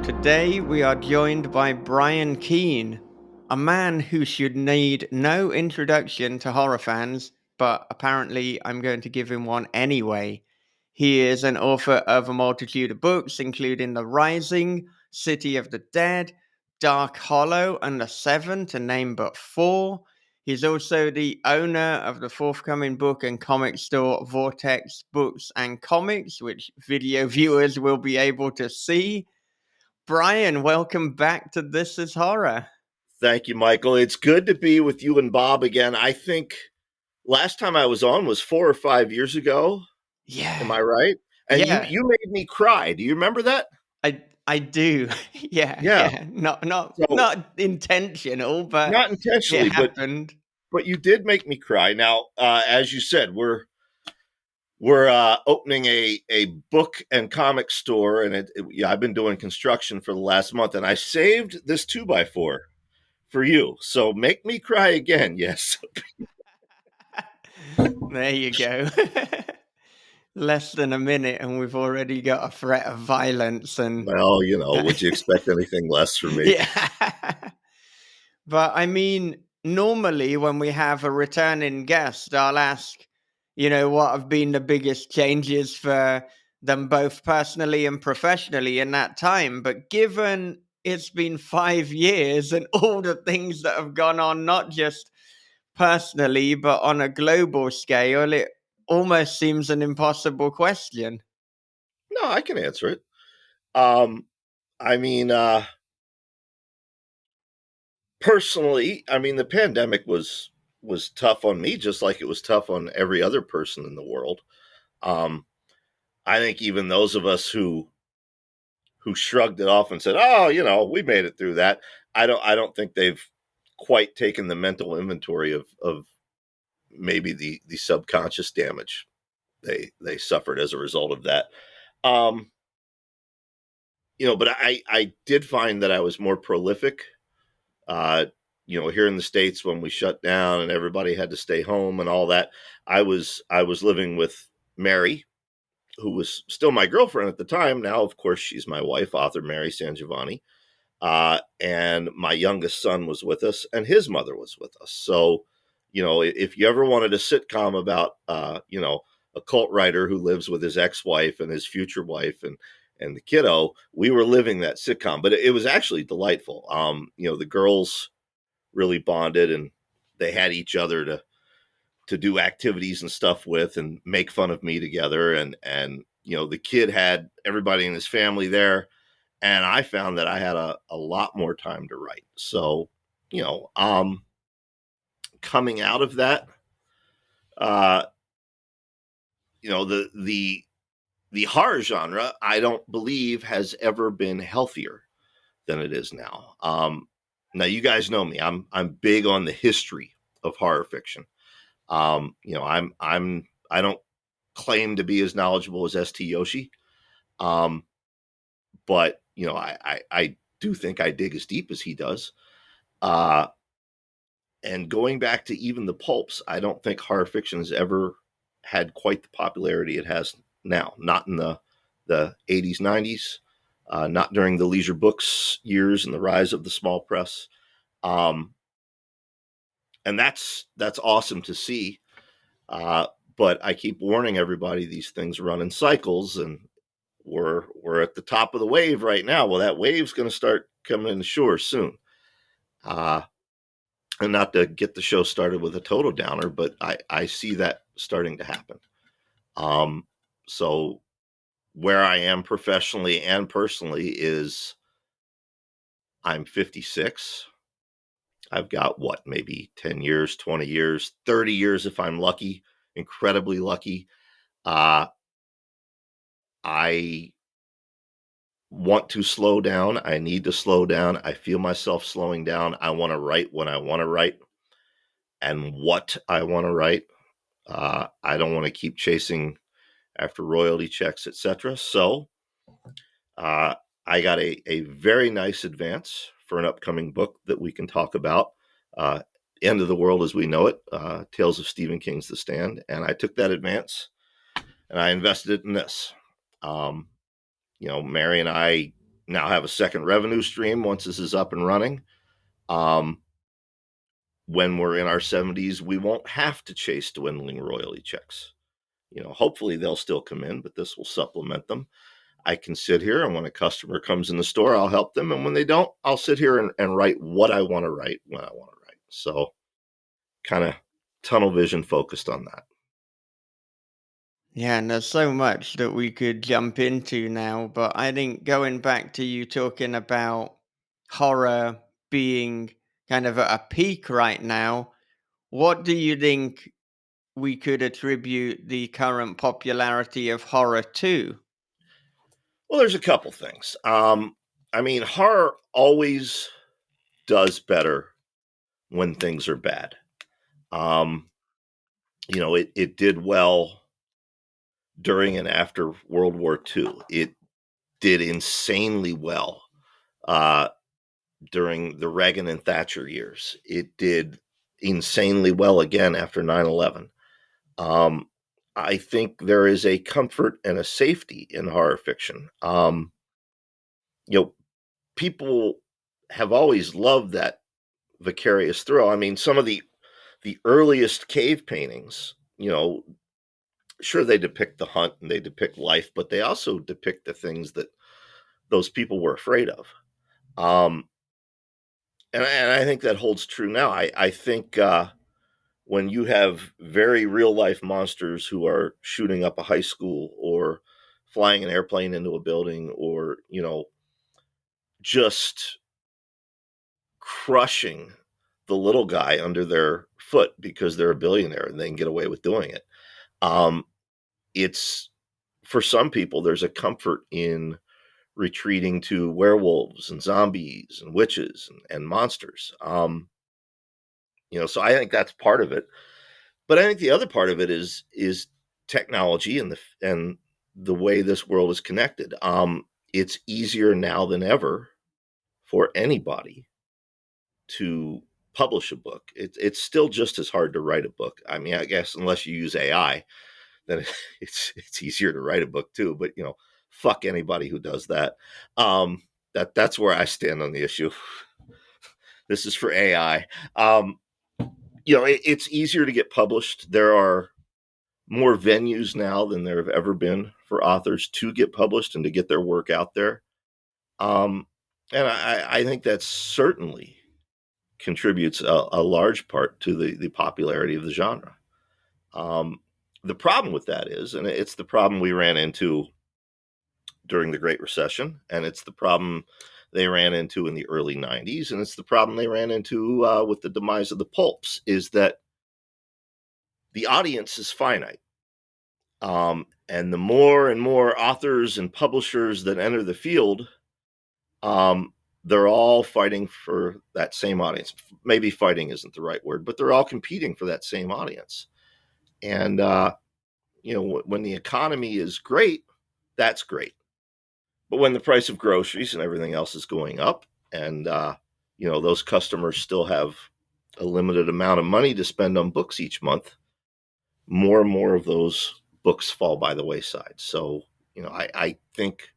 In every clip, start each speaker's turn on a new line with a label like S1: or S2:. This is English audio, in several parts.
S1: Today we are joined by Brian Keene, a man who should need no introduction to horror fans, but apparently I'm going to give him one anyway. He is an author of a multitude of books, including The Rising, City of the Dead, Dark Hollow, and The Seven, to name but four. He's also the owner of the forthcoming book and comic store Vortex Books and Comics, which video viewers will be able to see. Brian, welcome back to This Is Horror.
S2: Thank you, Michael. It's good to be with you and Bob again. I think last time I was on was 4 or 5 years ago. Am
S1: Yeah.
S2: I right? And you
S1: Yeah.
S2: you made me cry. Do you remember that?
S1: I do. Yeah,
S2: Yeah.
S1: yeah. Not not
S2: So
S1: not intentional, but
S2: not
S1: it
S2: intentionally, but
S1: happened.
S2: but you did make me cry. Now, as you said, we're opening a book and comic store, and yeah, I've been doing construction for the last month, and I saved this 2x4 for you. So make me cry again. Yes.
S1: There you go. Less than a minute and we've already got a threat of violence and
S2: Well, would you expect anything less from me?
S1: yeah. But I mean, normally when we have a returning guest, I'll ask, what have been the biggest changes for them both personally and professionally in that time. But given it's been 5 years and all the things that have gone on, not just personally, but on a global scale, it almost seems an impossible question.
S2: No, I can answer it. Um, I mean, personally, I mean, the pandemic was tough on me, just like it was tough on every other person in the world. Um, I think even those of us who shrugged it off and said, "Oh, we made it through that." I don't think they've quite taken the mental inventory of maybe the subconscious damage they suffered as a result of that. Um, but I did find that I was more prolific. Uh, here in the States when we shut down and everybody had to stay home and all that, I was living with Mary, who was still my girlfriend at the time. Now, of course, she's my wife, author Mary San Giovanni. And my youngest son was with us, and his mother was with us. So, if you ever wanted a sitcom about, a cult writer who lives with his ex-wife and his future wife and the kiddo, we were living that sitcom. But it was actually delightful. The girls really bonded, and they had each other to do activities and stuff with and make fun of me together. And the kid had everybody in his family there, and I found that I had a lot more time to write. So, you know, um, coming out of that, uh, the horror genre, I don't believe has ever been healthier than it is now. Now you guys know me. I'm big on the history of horror fiction. I don't claim to be as knowledgeable as St. Yoshi, um, but I do think I dig as deep as he does. Uh, and going back to even the pulps, I don't think horror fiction has ever had quite the popularity it has now. Not in the 80s, 90s, not during the leisure books years and the rise of the small press. Um, and that's awesome to see. Uh, but I keep warning everybody these things run in cycles, and we're at the top of the wave right now. Well, that wave's going to start coming in shore soon. Uh, and not to get the show started with a total downer, but I see that starting to happen. Um, so where I am professionally and personally is I'm 56. I've got what, maybe 10 years, 20 years, 30 years if I'm lucky, incredibly lucky. Uh, I want to slow down. I need to slow down. I feel myself slowing down. I want to write when I want to write and what I want to write. I don't want to keep chasing after royalty checks, etc. So uh, I got a very nice advance for an upcoming book that we can talk about. Uh, End of the World as We Know It, Tales of Stephen King's The Stand. And I took that advance and I invested it in this. Mary and I now have a second revenue stream once this is up and running. When we're in our 70s, we won't have to chase dwindling royalty checks. Hopefully they'll still come in, but this will supplement them. I can sit here, and when a customer comes in the store, I'll help them. And when they don't, I'll sit here and write what I want to write when I want to write. So kind of tunnel vision focused on that.
S1: Yeah, and there's so much that we could jump into now, but I think going back to you talking about horror being kind of at a peak right now, what do you think we could attribute the current popularity of horror to?
S2: Well, there's a couple things. Horror always does better when things are bad. Um, it did well during and after World War II. It did insanely well uh, during the Reagan and Thatcher years. It did insanely well again after 9/11. Um, I think there is a comfort and a safety in horror fiction. You know, people have always loved that vicarious thrill. I mean, some of the earliest cave paintings, sure they depict the hunt and they depict life, but they also depict the things that those people were afraid of. Um, and I think that holds true now. I think when you have very real life monsters who are shooting up a high school or flying an airplane into a building or, just crushing the little guy under their foot because they're a billionaire and they can get away with doing it. Um, it's for some people, there's a comfort in retreating to werewolves and zombies and witches and monsters. So I think that's part of it. But I think the other part of it is technology and the way this world is connected. It's easier now than ever for anybody to publish a book. It's still just as hard to write a book. I mean, I guess unless you use AI, then it's easier to write a book too. But fuck anybody who does that. That's where I stand on the issue. This is for AI. It's easier to get published. There are more venues now than there have ever been for authors to get published and to get their work out there. Um, and I think that certainly contributes a large part to the popularity of the genre. Um, the problem with that is, and it's the problem we ran into during the Great Recession, and it's the problem they ran into in the early 90s, and it's the problem they ran into with the demise of the pulps, is that the audience is finite. And the more and more authors and publishers that enter the field, they're all fighting for that same audience. Maybe fighting isn't the right word, but they're all competing for that same audience. And, when the economy is great, that's great. But when the price of groceries and everything else is going up and, those customers still have a limited amount of money to spend on books each month, more and more of those books fall by the wayside. So, I think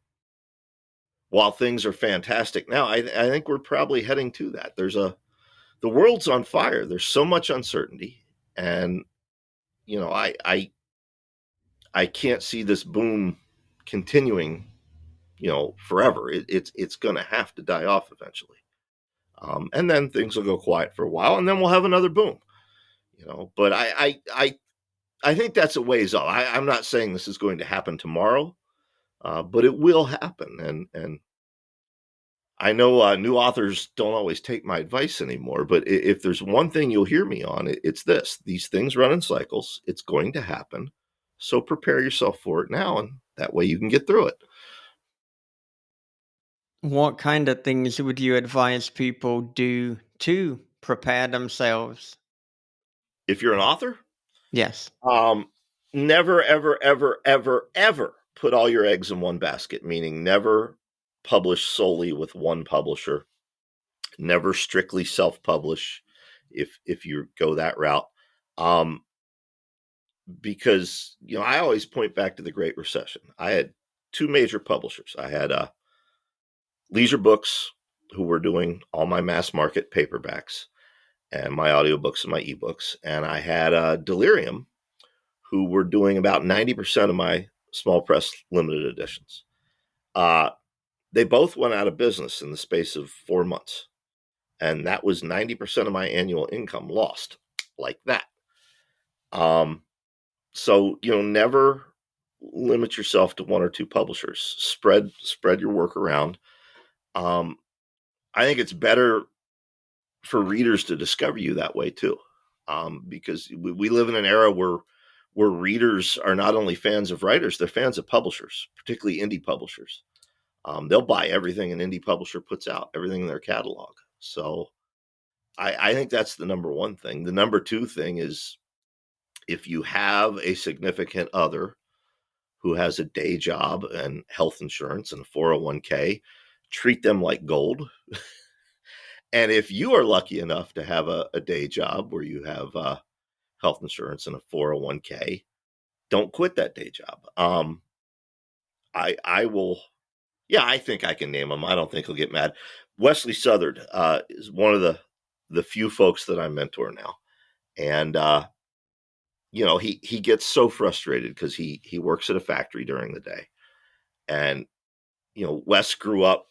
S2: while things are fantastic now, I think we're probably heading to that. The world's on fire. There's so much uncertainty. And, I can't see this boom continuing, forever. It's going to have to die off eventually. And then things will go quiet for a while and then we'll have another boom, but I think that's a ways off. I'm not saying this is going to happen tomorrow, but it will happen. And I know new authors don't always take my advice anymore, but if there's one thing you'll hear me on, it's this: these things run in cycles. It's going to happen. So prepare yourself for it now, and that way you can get through it.
S1: What kind of things would you advise people do to prepare themselves?
S2: If you're an author,
S1: Yes.
S2: um, never, ever, ever, ever, ever put all your eggs in one basket, meaning never publish solely with one publisher, never strictly self-publish if you go that route. Um, because I always point back to the Great Recession. I had two major publishers. I had Leisure Books, who were doing all my mass market paperbacks and my audiobooks and my ebooks. And I had Delirium, who were doing about 90% of my small press limited editions. They both went out of business in the space of 4 months. And that was 90% of my annual income lost like that. So, never limit yourself to one or two publishers. Spread your work around. I think it's better for readers to discover you that way too, because we live in an era where readers are not only fans of writers, they're fans of publishers, particularly indie publishers. They'll buy everything an indie publisher puts out, everything in their catalog. So I think that's the number one thing. The number two thing is, if you have a significant other who has a day job and health insurance and a 401k, treat them like gold. And if you are lucky enough to have a day job where you have health insurance and a 401k, don't quit that day job. I will. Yeah, I think I can name him. I don't think he'll get mad. Wesley Southard is one of the few folks that I mentor now, and he gets so frustrated because he works at a factory during the day, and Wes grew up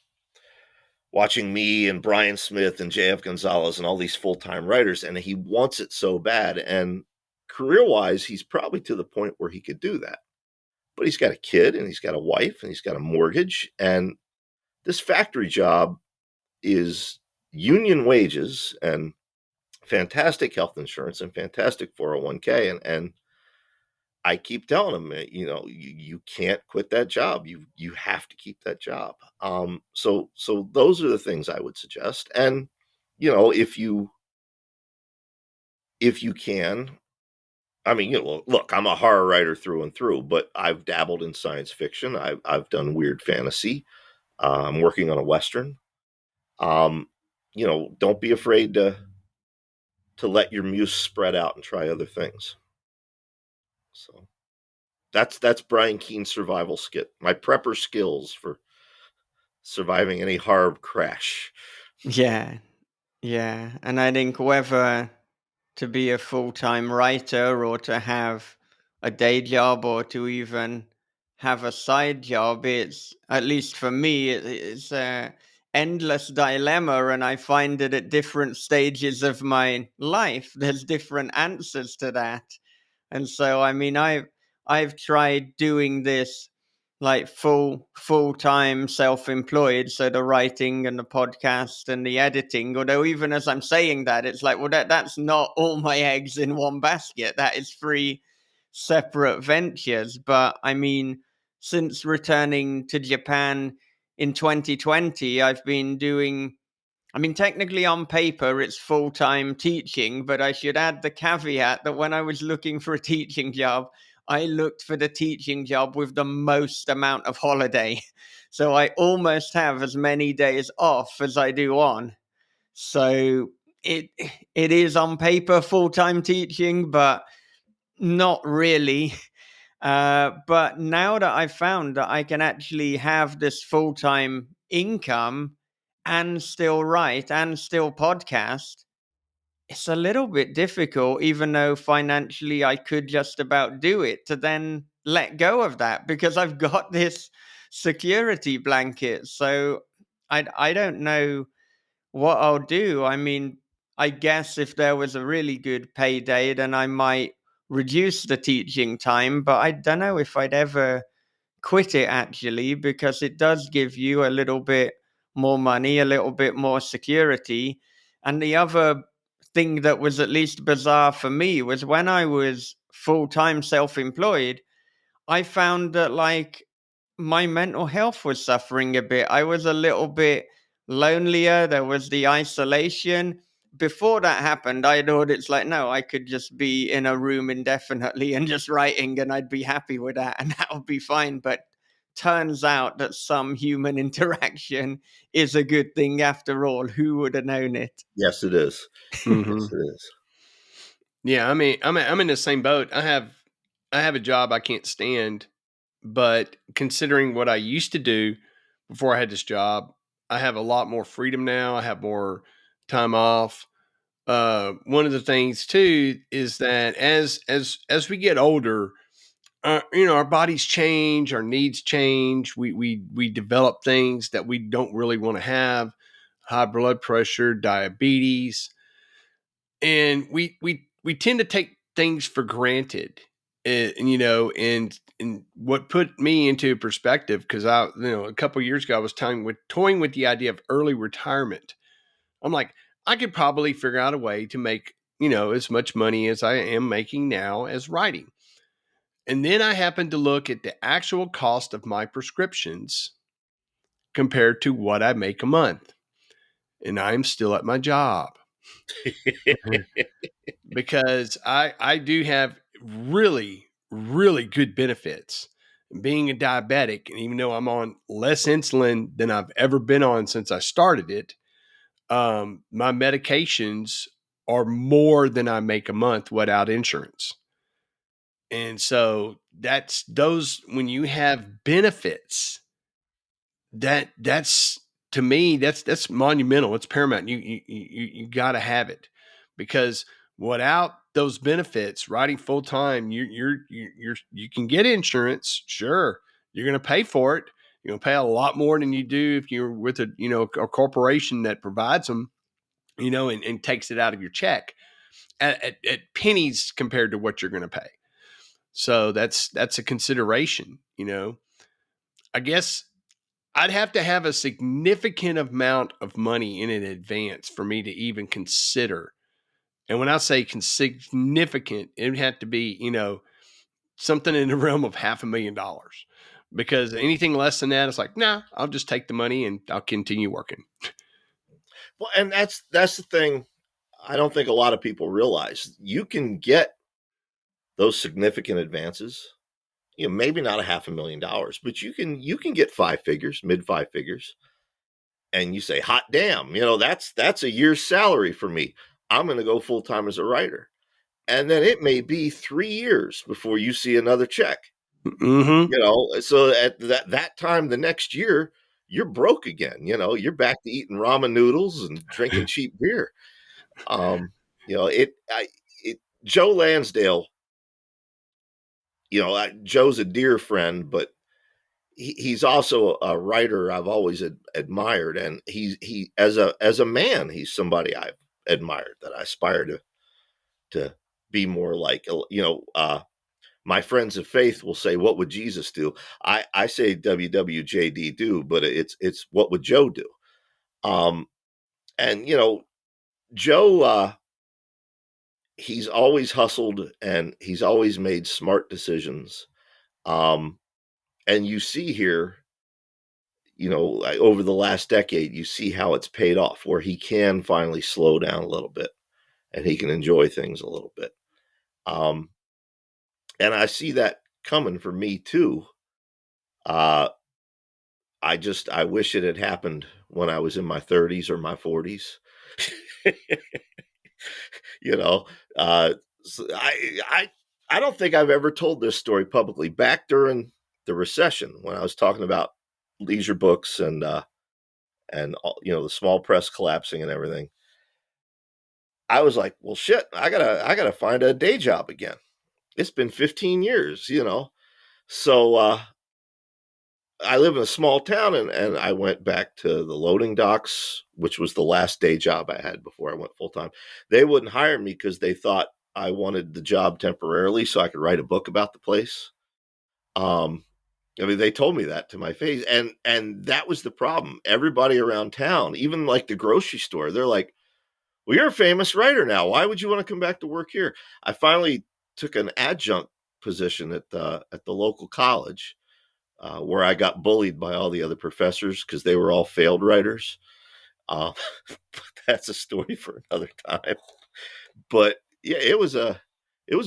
S2: watching me and Brian Smith and JF Gonzalez and all these full-time writers, and he wants it so bad. And career-wise, he's probably to the point where he could do that. But he's got a kid and he's got a wife and he's got a mortgage. And this factory job is union wages and fantastic health insurance and fantastic 401k. And I keep telling him, you can't quit that job. You have to keep that job. So those are the things I would suggest. And if you can, I mean, look, I'm a horror writer through and through, but I've dabbled in science fiction. I've done weird fantasy. I'm working on a Western. Don't be afraid to let your muse spread out and try other things. So that's Brian Keene's survival skit. My prepper skills for surviving any hard crash.
S1: Yeah, yeah. And I think whether to be a full-time writer or to have a day job or to even have a side job, it's, at least for me, it's a endless dilemma, and I find it at different stages of my life there's different answers to that. And so, I mean, I've tried doing this like full time self-employed, so the writing and the podcast and the editing. Although even as I'm saying that, it's like, well, that's not all my eggs in one basket. That is three separate ventures. But I mean, since returning to Japan in 2020, I've been doing, I mean, technically on paper, it's full-time teaching, but I should add the caveat that when I was looking for a teaching job, I looked for the teaching job with the most amount of holiday. So I almost have as many days off as I do on. So it it is on paper full-time teaching, but not really. But now that I've found that I can actually have this full time income and still write and still podcast, it's a little bit difficult, even though financially I could just about do it, to then let go of that because I've got this security blanket. So I don't know what I'll do. I mean, I guess if there was a really good payday, then I might reduce the teaching time, but I don't know if I'd ever quit it actually, because it does give you a little bit more money, a little bit more security. And the other thing that was at least bizarre for me was when I was full time self employed, I found that like my mental health was suffering a bit. I was a little bit lonelier. There was the isolation. Before that happened, I thought it's like, no, I could just be in a room indefinitely and just writing, and I'd be happy with that, and that would be fine. But turns out that some human interaction is a good thing after all. Who would have known it?
S2: Yes, it is.
S3: Mm-hmm.
S2: Yes, it is.
S3: Yeah, I mean, I'm in the same boat. I have a job I can't stand, but considering what I used to do before I had this job, I have a lot more freedom now. I have more time off. One of the things too is that as we get older, our bodies change, our needs change. We develop things that we don't really want to have: high blood pressure, diabetes, and we tend to take things for granted. And what put me into perspective, because a couple of years ago I was toying with the idea of early retirement. I'm like, I could probably figure out a way to make as much money as I am making now as writing. And then I happened to look at the actual cost of my prescriptions compared to what I make a month. And I'm still at my job because I do have really, really good benefits. Being a diabetic, and even though I'm on less insulin than I've ever been on since I started it, my medications are more than I make a month without insurance. And so that's those when you have benefits, that's to me that's monumental. It's paramount. You got to have it, because without those benefits, writing full time, you can get insurance. Sure, you're going to pay for it. You're going to pay a lot more than you do if you're with a corporation that provides them, and takes it out of your check at pennies compared to what you're going to pay. So that's a consideration. I guess I'd have to have a significant amount of money in advance for me to even consider. And when I say significant, it would have to be, something in the realm of $500,000. Because anything less than that, it's like, nah, I'll just take the money and I'll continue working.
S2: Well, and that's the thing. I don't think a lot of people realize you can get those significant advances. Maybe not $500,000, but you can get five figures, mid five figures, and you say, "Hot damn!" That's a year's salary for me. I'm going to go full time as a writer, and then it may be 3 years before you see another check.
S3: Mm-hmm.
S2: So at that time the next year, you're broke again. You're back to eating ramen noodles and drinking cheap beer. Joe Lansdale, Joe's a dear friend, but he's also a writer I've always admired, and he as a man, he's somebody I've admired, that I aspire to be more like. My friends of faith will say, "What would Jesus do?" I say WWJD do, but it's what would Joe do? And Joe, he's always hustled and he's always made smart decisions. And you see here, over the last decade, you see how it's paid off, where he can finally slow down a little bit and he can enjoy things a little bit. And I see that coming for me too. I wish it had happened when I was in my 30s or my 40s. you know, so I don't think I've ever told this story publicly. Back during the recession, when I was talking about leisure books and the small press collapsing and everything, I was like, well, shit, I gotta find a day job again. It's been 15 years, So I live in a small town, and I went back to the loading docks, which was the last day job I had before I went full time. They wouldn't hire me because they thought I wanted the job temporarily so I could write a book about the place. They told me that to my face, and that was the problem. Everybody around town, even like the grocery store, they're like, "Well, you're a famous writer now. Why would you want to come back to work here?" I finally took an adjunct position at the local college, where I got bullied by all the other professors because they were all failed writers. Uh, but that's a story for another time. But yeah, it was a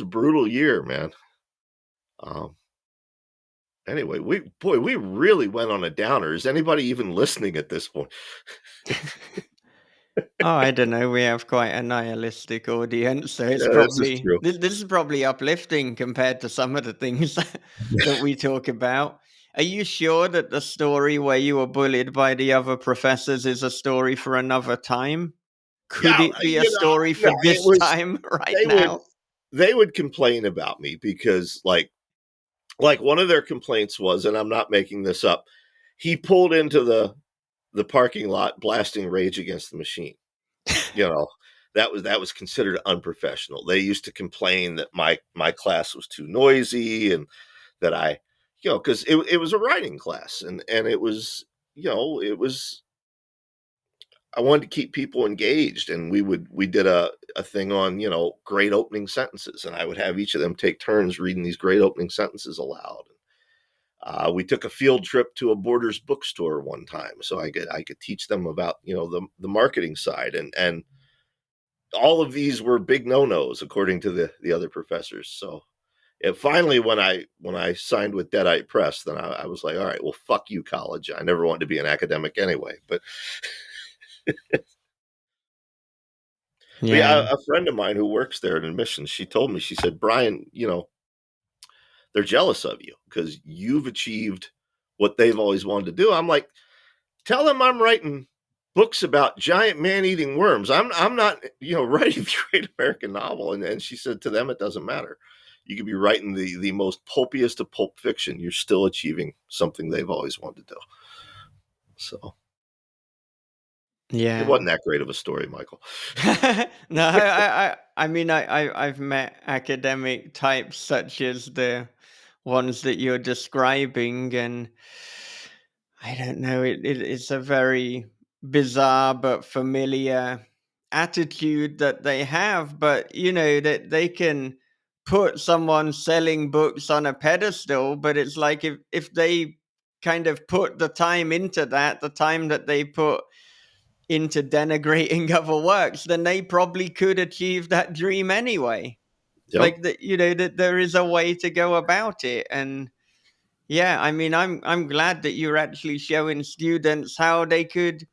S2: brutal year, man. Um, anyway, we really went on a downer. Is anybody even listening at this point?
S1: Oh, I don't know. We have quite a nihilistic audience, so it's
S2: Yeah, this is
S1: probably
S2: true.
S1: this is probably uplifting compared to some of the things that we talk about. Are you sure that the story where you were bullied by the other professors is a story for another time? Could
S2: Yeah,
S1: it be a story
S2: yeah,
S1: for
S2: it
S1: this
S2: was.
S1: time right
S2: They would
S1: now?
S2: they would complain about me because like one of their complaints was, and I'm not making this up, he pulled into the parking lot blasting Rage Against the Machine. You know, that was considered unprofessional. They used to complain that my class was too noisy and that I, because it was a writing class and it was, it was, I wanted to keep people engaged, and we did a thing on, great opening sentences, and I would have each of them take turns reading these great opening sentences aloud. We took a field trip to a Borders bookstore one time, so I could teach them about, the marketing side, and all of these were big no-nos according to the other professors. So finally, when I signed with Deadite Press, then I was like, all right, well, fuck you, college. I never wanted to be an academic anyway. But yeah,
S1: Yeah.
S2: a friend of mine who works there in admissions, she told me, she said, Brian, they're jealous of you because you've achieved what they've always wanted to do. I'm like, tell them I'm writing books about giant man-eating worms. I'm not, writing the great American novel. And she said, to them, it doesn't matter. You could be writing the most pulpiest of pulp fiction. You're still achieving something they've always wanted to do. So it
S1: Yeah.
S2: wasn't that great of a story, Michael.
S1: No, I mean, I've met academic types such as the ones that you're describing, and I don't know, it's a very bizarre but familiar attitude that they have. But that they can put someone selling books on a pedestal, but it's like if they kind of put the time into that, the time that they put into denigrating other works, then they probably could achieve that dream anyway.
S2: Yep,
S1: Like that, that there is a way to go about it. And yeah, I mean, I'm glad that you're actually showing students how they could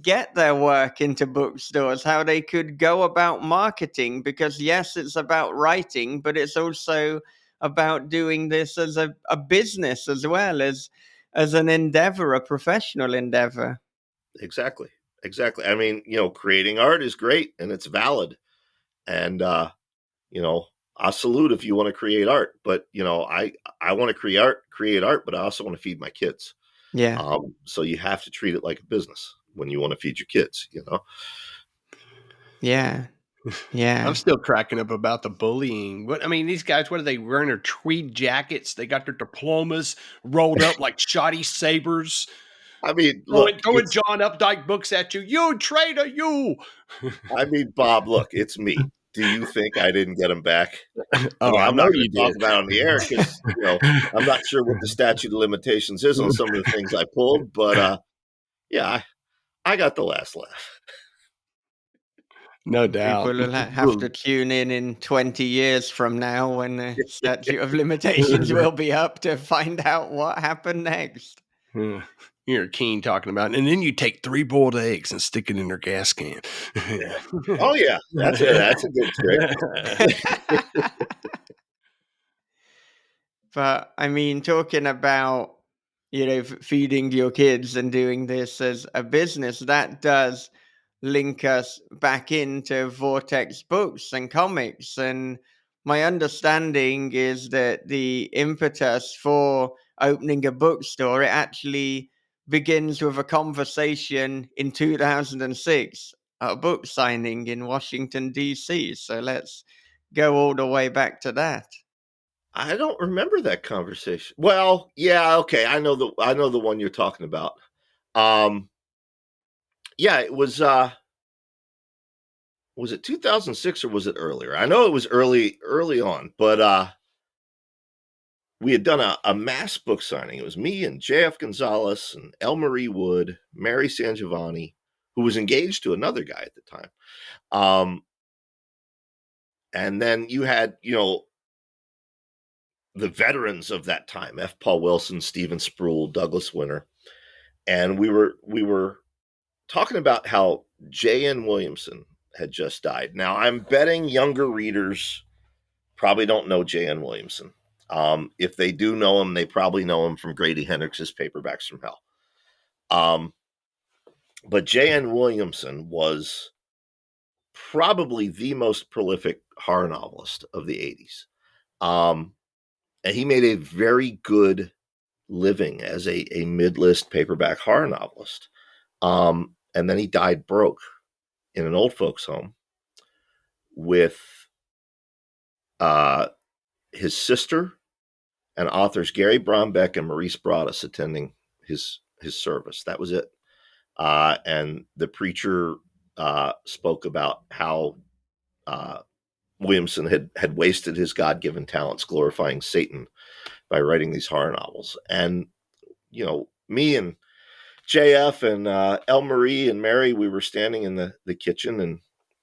S1: get their work into bookstores, how they could go about marketing, because yes, it's about writing, but it's also about doing this as a business as well as an endeavor, a professional endeavor.
S2: exactly. Exactly. I mean, creating art is great and it's valid. And you know, I salute if you want to create art, but I want to create art, but I also want to feed my kids.
S1: Yeah.
S2: So you have to treat it like a business when you want to feed your kids.
S1: Yeah.
S3: I'm
S1: Yeah.
S3: still cracking up about the bullying. What I mean, these guys, what are they wearing? Their tweed jackets. They got their diplomas rolled up like shoddy sabers.
S2: I mean, look,
S3: Throwing John Updike books at you. You traitor, you.
S2: Bob, look, it's me. Do you think I didn't get them back? I
S3: Oh,
S2: mean,
S3: I
S2: I'm
S3: know
S2: not going
S3: you
S2: to talk
S3: did.
S2: about it on the air because I'm not sure what the statute of limitations is on some of the things I pulled, but yeah, I got the last laugh.
S3: No doubt.
S1: People will have to tune in 20 years from now when the statute of limitations will be up to find out what happened next.
S3: You're Keene talking about, and then you take 3 boiled eggs and stick it in their gas can.
S2: Yeah. Oh yeah, that's a good trick.
S1: But I mean, talking about, feeding your kids and doing this as a business, that does link us back into Vortex Books and Comics. And my understanding is that the impetus for opening a bookstore, it actually begins with a conversation in 2006 at a book signing in Washington, D.C. So let's go all the way back to that.
S2: I don't remember that conversation. Well, yeah, okay, I know the one you're talking about. Um, yeah, it was it 2006 or was it earlier? I know it was early on, but we had done a mass book signing. It was me and JF Gonzalez and El Marie Wood, Mary San Giovanni, who was engaged to another guy at the time. Um, and then you had, the veterans of that time, F. Paul Wilson, Stephen Sproul, Douglas Winter. And we were talking about how J.N. Williamson had just died. Now, I'm betting younger readers probably don't know J.N. Williamson. If they do know him, they probably know him from Grady Hendrix's Paperbacks from Hell. But J.N. Williamson was probably the most prolific horror novelist of the 80s. And he made a very good living as a mid-list paperback horror novelist. And then he died broke in an old folks home with his sister and authors Gary Brombeck and Maurice Broaddus attending his service. That was it. And the preacher spoke about how Williamson had wasted his God-given talents glorifying Satan by writing these horror novels. And, me and JF and El Marie and Mary, we were standing in the kitchen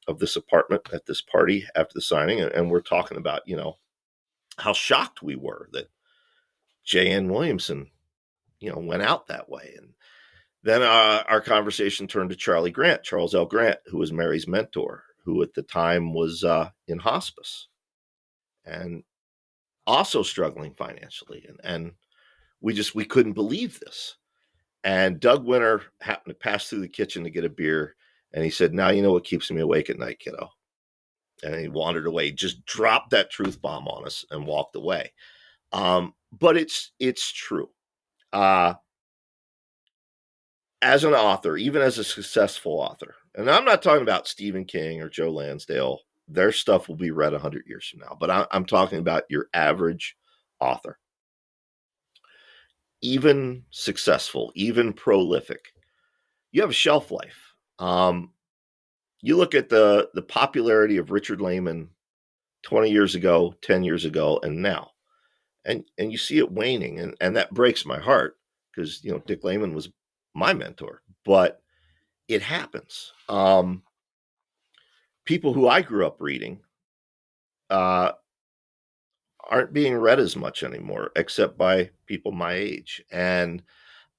S2: of this apartment at this party after the signing, and we're talking about, how shocked we were that J.N. Williamson, went out that way. And then our conversation turned to Charles L. Grant, who was Mary's mentor, who at the time was in hospice and also struggling financially. And we couldn't believe this. And Doug Winter happened to pass through the kitchen to get a beer. And he said, "Now you know what keeps me awake at night, kiddo." And he wandered away, just dropped that truth bomb on us and walked away. But it's true. As an author, even as a successful author, and I'm not talking about Stephen King or Joe Lansdale, their stuff will be read 100 years from now, but I'm talking about your average author. Even successful, even prolific, you have a shelf life. You look at the popularity of Richard Lehman 20 years ago, 10 years ago, and now, and you see it waning, and that breaks my heart because Dick Lehman was my mentor, but it happens. People who I grew up reading aren't being read as much anymore, except by people my age. And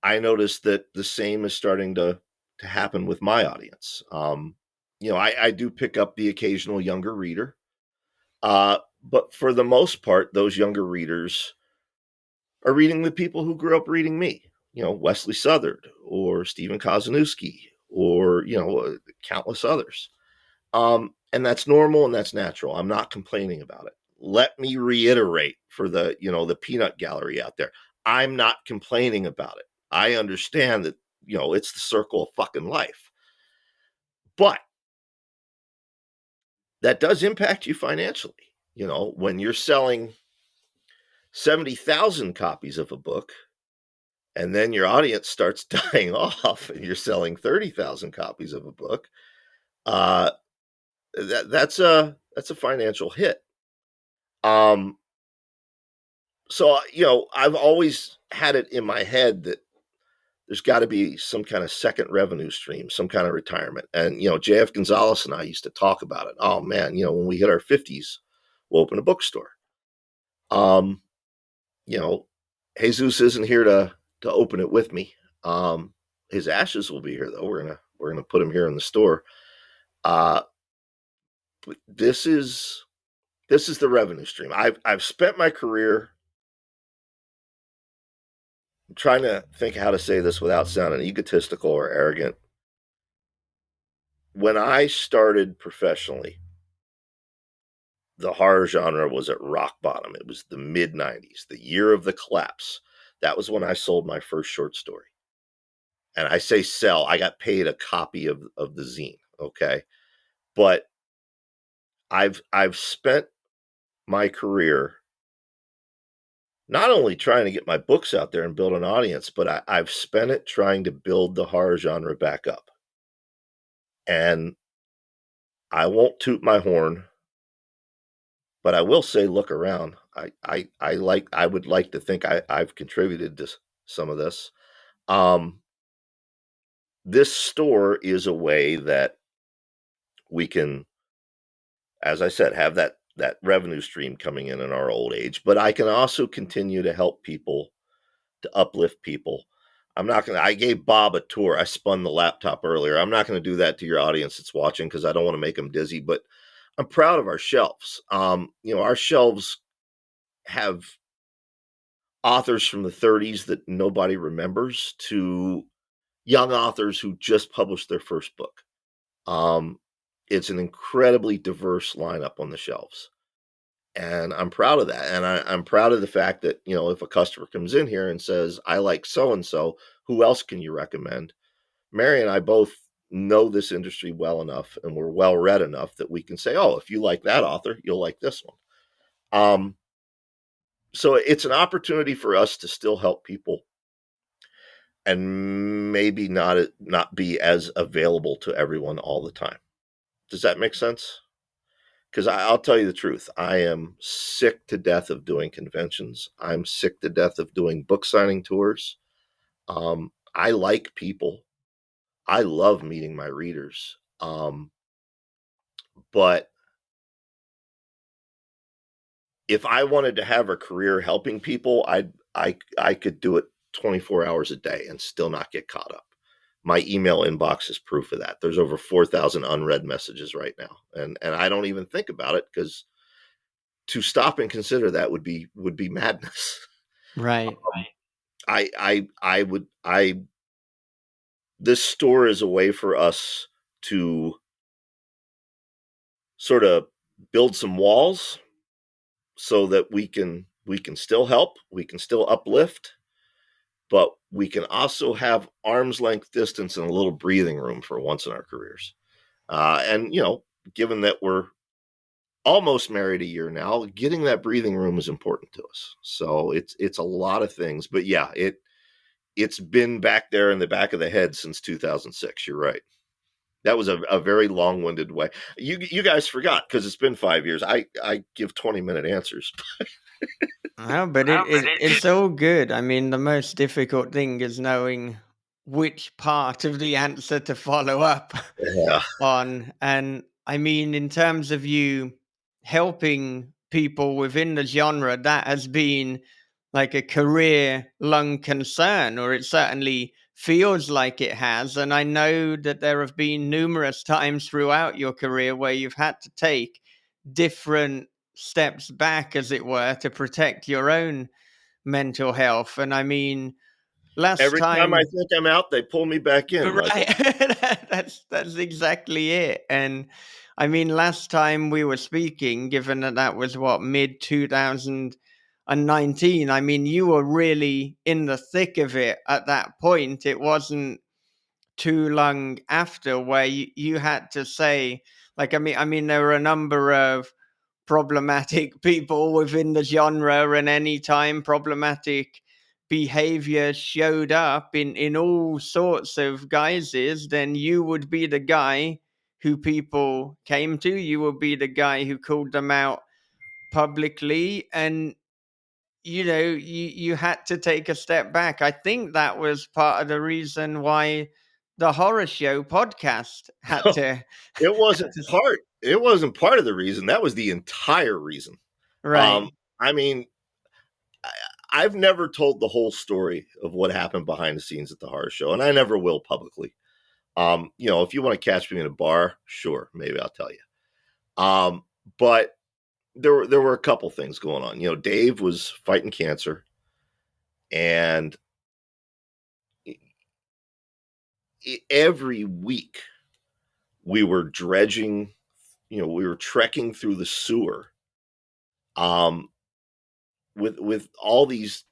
S2: I noticed that the same is starting to happen with my audience. I do pick up the occasional younger reader, but for the most part, those younger readers are reading the people who grew up reading me. Wesley Southard or Stephen Kazanowski or countless others. And that's normal and that's natural. I'm not complaining about it. Let me reiterate for the peanut gallery out there. I'm not complaining about it. I understand that, it's the circle of fucking life. But that does impact you financially. When you're selling 70,000 copies of a book and then your audience starts dying off and you're selling 30,000 copies of a book, that's a financial hit. So, I've always had it in my head that there's got to be some kind of second revenue stream, some kind of retirement. And, JF Gonzalez and I used to talk about it. Oh man, when we hit our 50s, we'll open a bookstore. Jesus isn't here to open it with me. His ashes will be here though. We're gonna put him here in the store. But this is the revenue stream. I've spent my career trying to think how to say this without sounding egotistical or arrogant. When I started professionally, the horror genre was at rock bottom. It was the mid 90s, the year of the collapse. That was when I sold my first short story. And I say sell, I got paid a copy of the zine. Okay. But I've spent my career not only trying to get my books out there and build an audience, but I've spent it trying to build the horror genre back up. And I won't toot my horn, but I will say, look around. I would like to think I've contributed to some of this. This store is a way that we can, as I said, have that revenue stream coming in our old age, but I can also continue to help people, to uplift people. I gave Bob a tour. I spun the laptop earlier. I'm not going to do that to your audience that's watching because I don't want to make them dizzy, but I'm proud of our shelves. Our shelves have authors from the 30s that nobody remembers to young authors who just published their first book. It's an incredibly diverse lineup on the shelves. And I'm proud of that. And I'm proud of the fact that, if a customer comes in here and says, I like so-and-so, who else can you recommend? Mary and I both know this industry well enough, and we're well read enough that we can say, oh, if you like that author, you'll like this one. So it's an opportunity for us to still help people and maybe not be as available to everyone all the time. Does that make sense? Because I'll tell you the truth. I am sick to death of doing conventions. I'm sick to death of doing book signing tours. I like people. I love meeting my readers. But if I wanted to have a career helping people, I could do it 24 hours a day and still not get caught up. My email inbox is proof of that. There's over 4,000 unread messages right now. And I don't even think about it, because to stop and consider that would be madness.
S1: Right.
S2: This store is a way for us to sort of build some walls so that we can still help, we can still uplift, but we can also have arm's length distance and a little breathing room for once in our careers. And given that we're almost married a year now, getting that breathing room is important to us. So it's a lot of things, but yeah, it's been back there in the back of the head since 2006. You're right. That was a very long-winded way. You guys forgot, because it's been 5 years. I give 20-minute answers.
S1: No, but it's all good. I mean, the most difficult thing is knowing which part of the answer to follow up
S2: Yeah.
S1: on. And I mean, in terms of you helping people within the genre, that has been like a career long concern, or it certainly feels like it has. And I know that there have been numerous times throughout your career where you've had to take different steps back, as it were, to protect your own mental health. And I mean, last
S2: Every time I
S1: time,
S2: think I'm out, they pull me back in, Michael.
S1: right? That's exactly it. And I mean, last time we were speaking, given that that was what, mid 2019, I mean, you were really in the thick of it at that point. It wasn't too long after where you had to say, like, I mean there were a number of problematic people within the genre, and anytime problematic behavior showed up in all sorts of guises, then you would be the guy who people came to. You would be the guy who called them out publicly, and you had to take a step back. I think that was part of the reason why the horror show podcast had to
S2: It
S1: had
S2: wasn't
S1: to
S2: part. It wasn't part of the reason. That was the entire reason.
S1: right.
S2: I mean, I've never told the whole story of what happened behind the scenes at the horror show, and I never will publicly. If you want to catch me in a bar, sure, maybe I'll tell you. But there were a couple things going on. Dave was fighting cancer, and every week we were dredging. We were trekking through the sewer, with all these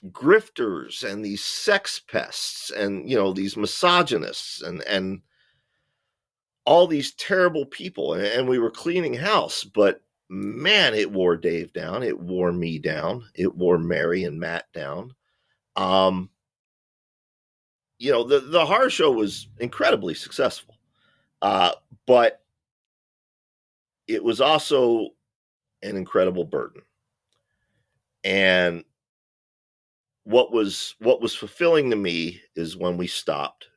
S2: grifters and these sex pests and these misogynists and all these terrible people, and we were cleaning house. But man, it wore Dave down, it wore me down, it wore Mary and Matt down. The horror show was incredibly successful, but it was also an incredible burden. And what was fulfilling to me is when we stopped.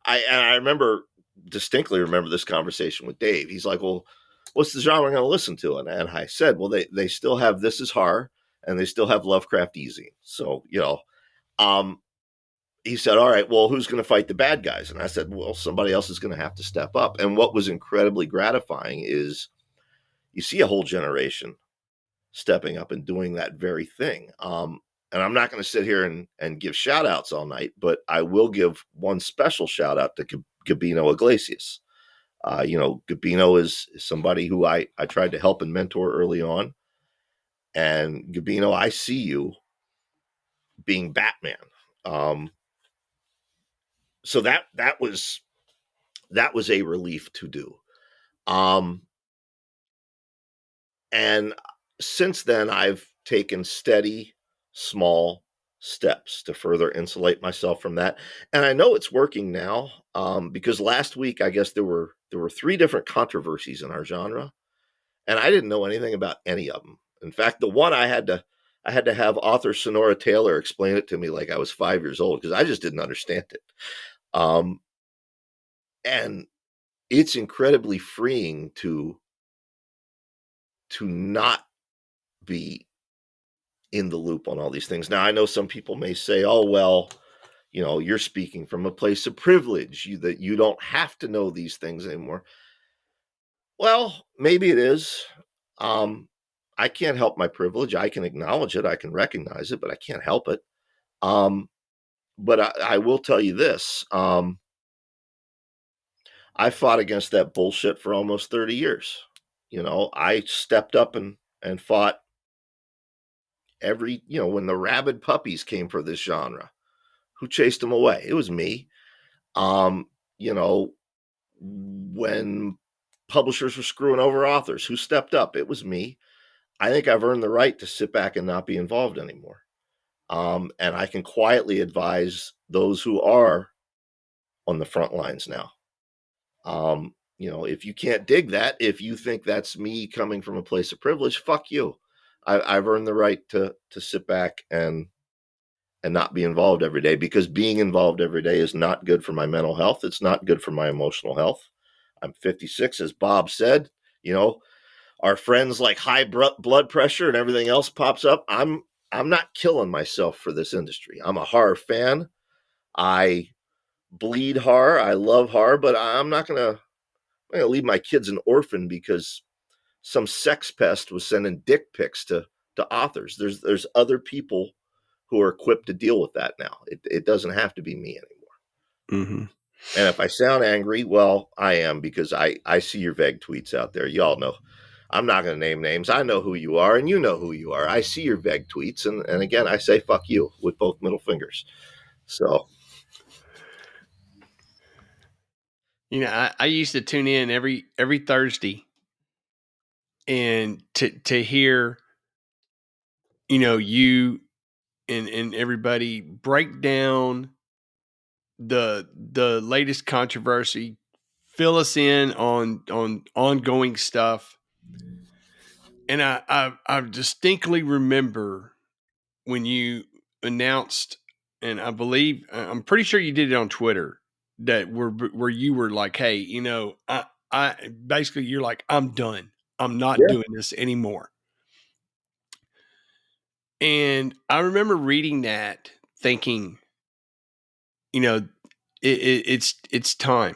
S2: I distinctly remember this conversation with Dave. He's like, well, what's the genre I'm going to listen to? And I said, well, they still have This Is Horror, and they still have Lovecraft Easy. So, he said, all right, well, who's going to fight the bad guys? And I said, well, somebody else is going to have to step up. And what was incredibly gratifying is you see a whole generation stepping up and doing that very thing. And I'm not going to sit here and give shout outs all night, but I will give one special shout out to Gabino Iglesias. Gabino is somebody who I tried to help and mentor early on. And Gabino, I see you being Batman. So that was a relief to do. And since then, I've taken steady, small steps to further insulate myself from that. And I know it's working now, because last week, I guess there were 3 different controversies in our genre, and I didn't know anything about any of them. In fact, the one I had to have author Sonora Taylor explain it to me like I was 5 years old, because I just didn't understand it. And it's incredibly freeing to not be in the loop on all these things. Now, I know some people may say, oh, well, you're speaking from a place of privilege, that you don't have to know these things anymore. Well, maybe it is. I can't help my privilege. I can acknowledge it. I can recognize it, but I can't help it. But I will tell you this. I fought against that bullshit for almost 30 years. I stepped up and fought when the rabid puppies came for this genre. Who chased them away? It was me. When publishers were screwing over authors, who stepped up? It was me. I think I've earned the right to sit back and not be involved anymore. And I can quietly advise those who are on the front lines now. If you can't dig that, if you think that's me coming from a place of privilege, fuck you. I've earned the right to sit back and not be involved every day, because being involved every day is not good for my mental health. It's not good for my emotional health. I'm 56, as Bob said. Our friends like high blood pressure and everything else pops up. I'm not killing myself for this industry. I'm a horror fan. I bleed horror. I love horror, but I'm not gonna leave my kids an orphan because some sex pest was sending dick pics to authors. There's other people who are equipped to deal with that now. It doesn't have to be me anymore.
S3: Mm-hmm.
S2: And if I sound angry, well, I am, because I see your vague tweets out there. Y'all know. I'm not going to name names. I know who you are, and you know who you are. I see your vague tweets, and again, I say fuck you with both middle fingers. So,
S3: I used to tune in every Thursday and to hear, you and everybody break down the latest controversy, fill us in on ongoing stuff. And I distinctly remember when you announced, and I'm pretty sure you did it on Twitter, that where you were like, hey, I basically, you're like, I'm done. I'm not
S2: yeah.
S3: doing this anymore. And I remember reading that, thinking, it's time.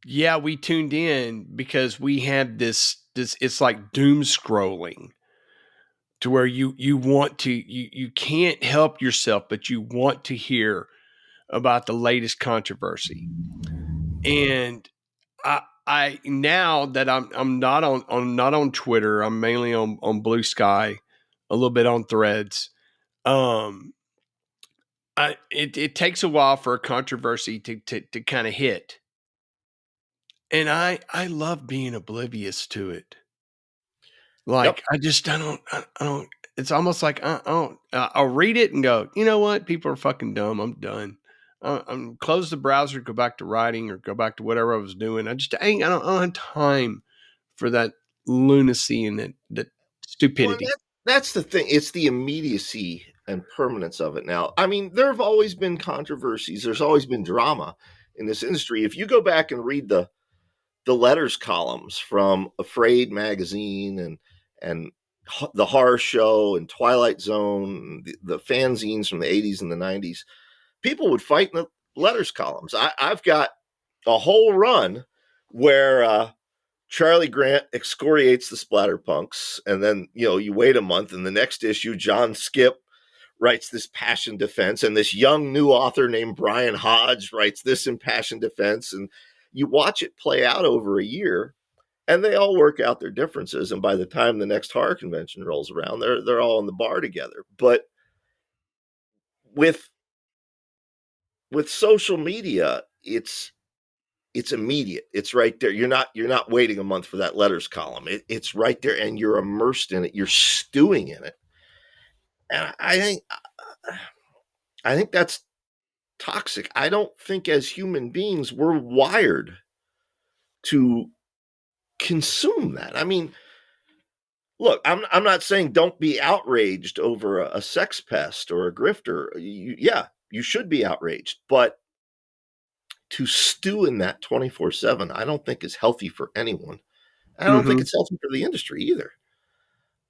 S3: Yeah, we tuned in because we had this it's like doom scrolling, to where you want to, you can't help yourself, but you want to hear about the latest controversy. And I now that I'm not on Twitter, I'm mainly on Blue Sky, a little bit on Threads. It takes a while for a controversy to kind of hit. And I love being oblivious to it. Like,
S2: Yep.
S3: I don't, it's almost like I don't, I'll read it and go, you know what? People are fucking dumb. I'm done. I'm close the browser, go back to writing or go back to whatever I was doing. I don't have time for that lunacy and that
S2: Well,
S3: stupidity.
S2: that's the thing. It's the immediacy and permanence of it now. I mean, there have always been controversies. There's always been drama in this industry. If you go back and read the letters columns from Afraid magazine and the Horror Show and Twilight Zone, the fanzines from the 80s and the 90s, people would fight in the letters columns. I've got a whole run where Charlie Grant excoriates the splatterpunks, and then you wait a month, and the next issue, John Skip writes this passion defense, and this young new author named Brian Hodge writes this impassioned defense, and you watch it play out over a year, and they all work out their differences, and by the time the next horror convention rolls around, they're all in the bar together. But with social media, it's immediate. It's right there. You're not waiting a month for that letters column. It's right there, and you're immersed in it. You're stewing in it, and I think that's toxic. I don't think as human beings we're wired to consume that. I mean, look, I'm not saying don't be outraged over a sex pest or a grifter. You should be outraged, but to stew in that 24/7, I don't think is healthy for anyone. I don't think it's healthy for the industry either.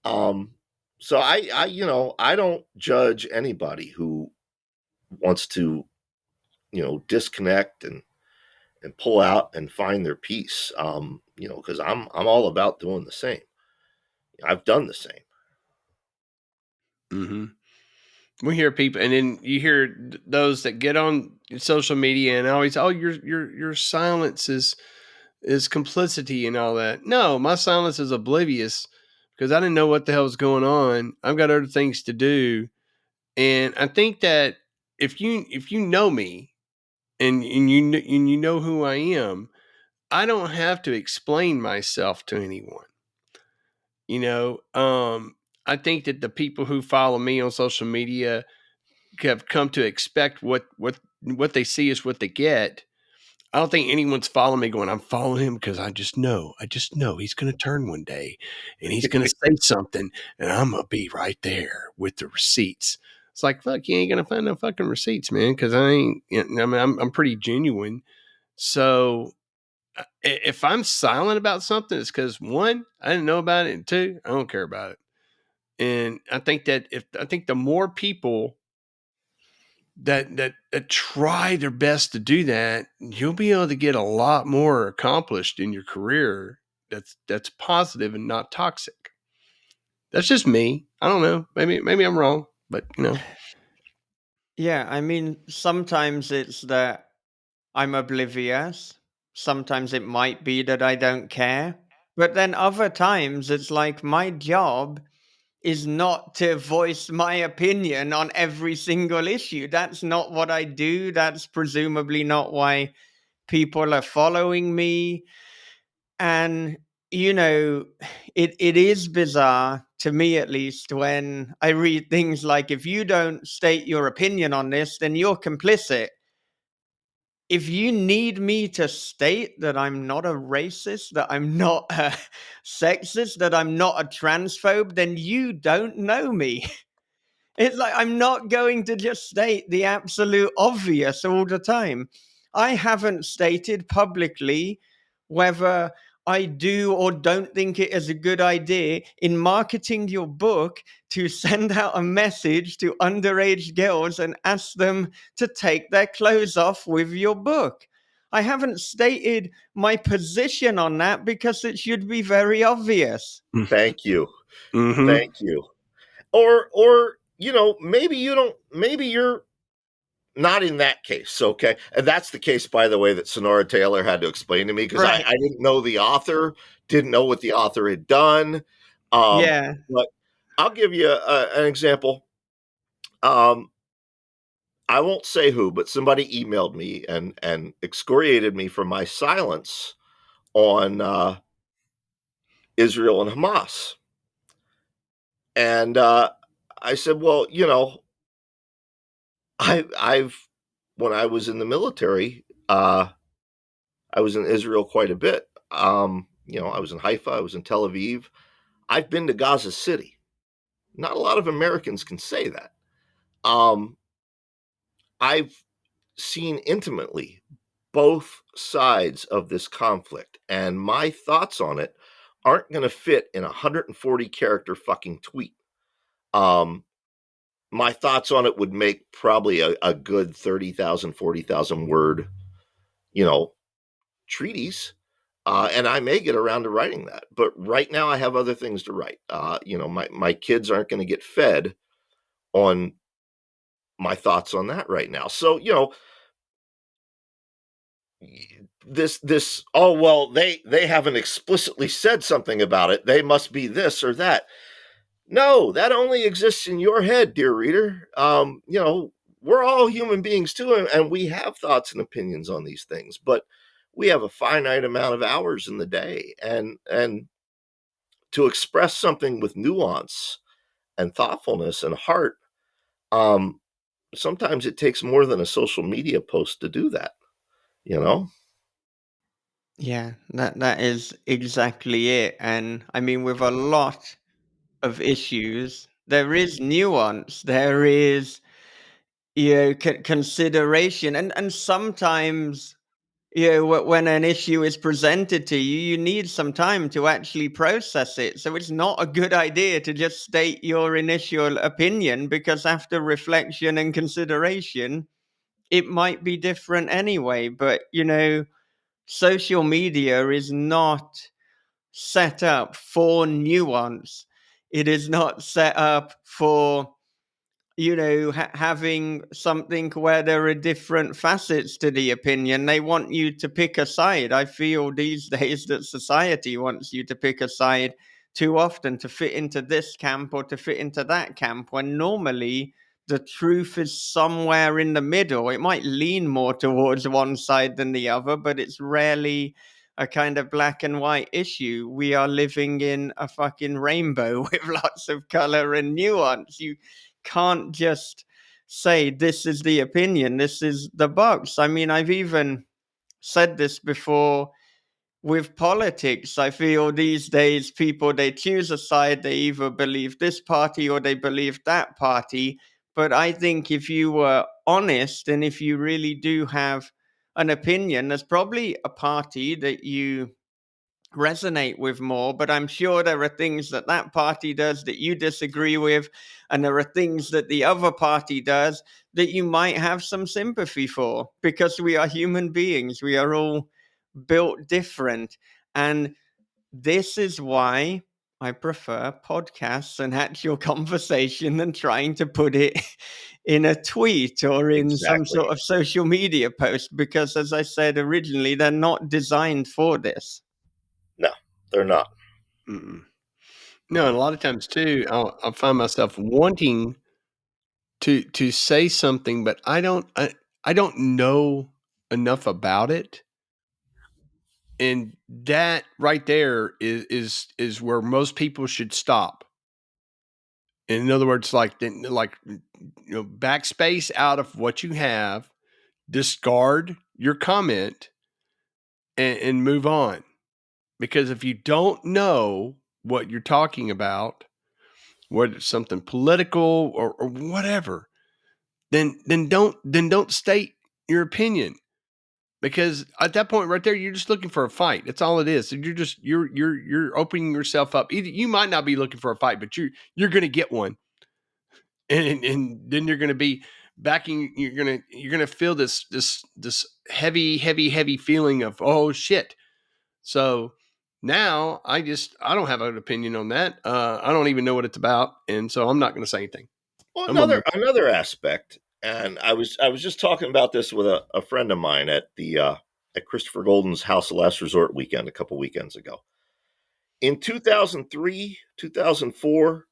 S2: So I don't judge anybody who wants to, disconnect and pull out and find their peace. Because I'm all about doing the same. I've done the same.
S3: Mm-hmm. We hear people, and then you hear those that get on social media and always, oh, your silence is complicity and all that. No, my silence is oblivious because I didn't know what the hell was going on. I've got other things to do, and I think that if you know me and you know who I am, I don't have to explain myself to anyone. You know, I think that the people who follow me on social media have come to expect what they see is what they get. I don't think anyone's following me going, I'm following him because I just know he's going to turn one day and he's going to say something and I'm going to be right there with the receipts. It's like, fuck, you ain't going to find no fucking receipts, man. Cause I ain't, I mean, I'm pretty genuine. So if I'm silent about something, it's because one, I didn't know about it. And two, I don't care about it. And I think that I think the more people that try their best to do that, you'll be able to get a lot more accomplished in your career. That's positive and not toxic. That's just me. I don't know. Maybe I'm wrong, but
S1: Yeah, I mean, sometimes it's that I'm oblivious. Sometimes it might be that I don't care. But then other times it's like my job is not to voice my opinion on every single issue. That's not what I do. That's presumably not why people are following me. And, you know, it is bizarre to me, at least, when I read things like, if you don't state your opinion on this, then you're complicit. If you need me to state that I'm not a racist, that I'm not a sexist, that I'm not a transphobe, then you don't know me. It's like I'm not going to just state the absolute obvious all the time. I haven't stated publicly whether I do or don't think it is a good idea in marketing your book to send out a message to underage girls and ask them to take their clothes off with your book. I haven't stated my position on that because it should be very obvious.
S2: Thank you.
S3: mm-hmm.
S2: Thank you. Or maybe you don't. Maybe you're not in that case, okay? And that's the case, by the way, that Sonora Taylor had to explain to me because
S1: Right.
S2: I didn't know the author, didn't know what the author had done.
S1: Yeah.
S2: But I'll give you an example. Um, I won't say who, but somebody emailed me and excoriated me for my silence on Israel and Hamas. And I said, well, I've when I was in the military, I was in Israel quite a bit. I was in Haifa, I was in Tel Aviv. I've been to Gaza City. Not a lot of Americans can say that. Um, I've seen intimately both sides of this conflict, and my thoughts on it aren't going to fit in a 140 character fucking tweet. Um, my thoughts on it would make probably a good 30,000, 40,000 word, you know, treatise. And I may get around to writing that, but right now I have other things to write. My kids aren't going to get fed on my thoughts on that right now. So, this oh well, they haven't explicitly said something about it, they must be this or that. No, that only exists in your head, dear reader. We're all human beings too, and we have thoughts and opinions on these things, but we have a finite amount of hours in the day, and to express something with nuance and thoughtfulness and heart, um, sometimes it takes more than a social media post to do that, you know?
S1: Yeah, that is exactly it. And I mean, with a lot of issues, there is nuance, there is, consideration, and sometimes, when an issue is presented to you, you need some time to actually process it. So it's not a good idea to just state your initial opinion, because after reflection and consideration, it might be different anyway. But social media is not set up for nuance. It is not set up for having something where there are different facets to the opinion. They want you to pick a side. I feel these days that society wants you to pick a side too often, to fit into this camp or to fit into that camp, when normally the truth is somewhere in the middle. It might lean more towards one side than the other, but it's rarely a kind of black and white issue. We are living in a fucking rainbow with lots of color and nuance. You can't just say this is the opinion, this is the box. I mean, I've even said this before with politics. I feel these days people, they choose a side, they either believe this party or they believe that party. But I think if you were honest and if you really do have an opinion, there's probably a party that you resonate with more. But I'm sure there are things that that party does that you disagree with, and there are things that the other party does that you might have some sympathy for, because we are human beings. We are all built different. And this is why I prefer podcasts and actual conversation than trying to put it in a tweet or in some
S2: Exactly.
S1: sort of social media post, because, as I said originally, they're not designed for this.
S2: No, they're not.
S3: Mm-mm. No, and a lot of times too, I'll find myself wanting to say something, but I don't know enough about it, and that right there is where most people should stop. In other words, backspace out of what you have, discard your comment, and move on. Because if you don't know what you're talking about, whether it's something political or whatever, then don't state your opinion, because at that point right there you're just looking for a fight. That's all it is. So you're opening yourself up. Either you might not be looking for a fight, but you're going to get one, and then you're going to be backing. You're going to feel this heavy feeling of, oh shit. So now I don't have an opinion on that. I don't even know what it's about, and so I'm not going to say anything.
S2: Well,
S3: I'm gonna
S2: another aspect, and I was just talking about this with a friend of mine at Christopher Golden's House of Last Resort weekend a couple weekends ago. In 2003, 2004,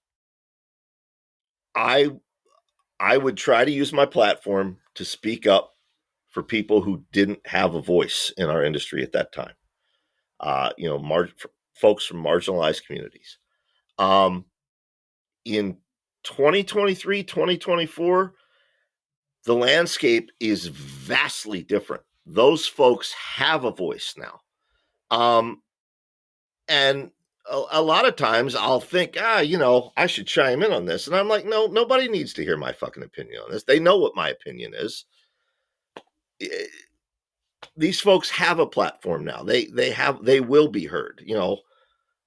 S2: I I would try to use my platform to speak up for people who didn't have a voice in our industry at that time. Folks from marginalized communities. Um, in 2023, 2024, the landscape is vastly different. Those folks have a voice now. Um, and a lot of times I'll think, I should chime in on this. And I'm like, no, nobody needs to hear my fucking opinion on this. They know what my opinion is. These folks have a platform now. They will be heard.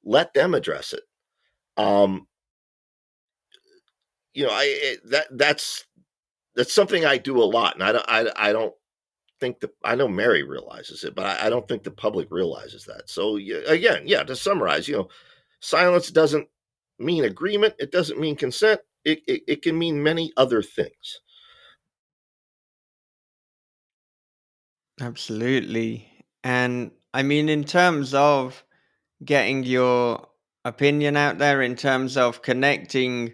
S2: Let them address it. Um, that's something I do a lot, and I don't think I know Mary realizes it, but I don't think the public realizes that. So again, to summarize, silence doesn't mean agreement. It doesn't mean consent. It can mean many other things.
S1: Absolutely. And I mean, in terms of getting your opinion out there, in terms of connecting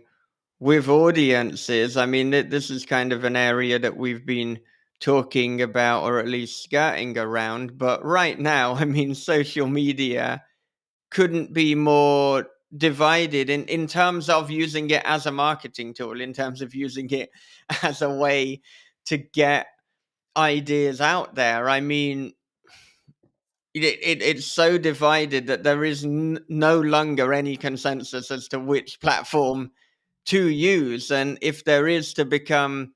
S1: with audiences, I mean, this is kind of an area that we've been talking about, or at least skirting around. But right now, I mean, social media couldn't be more divided in terms of using it as a marketing tool, in terms of using it as a way to get ideas out there. I mean, it's so divided that there is no longer any consensus as to which platform to use. And if there is to become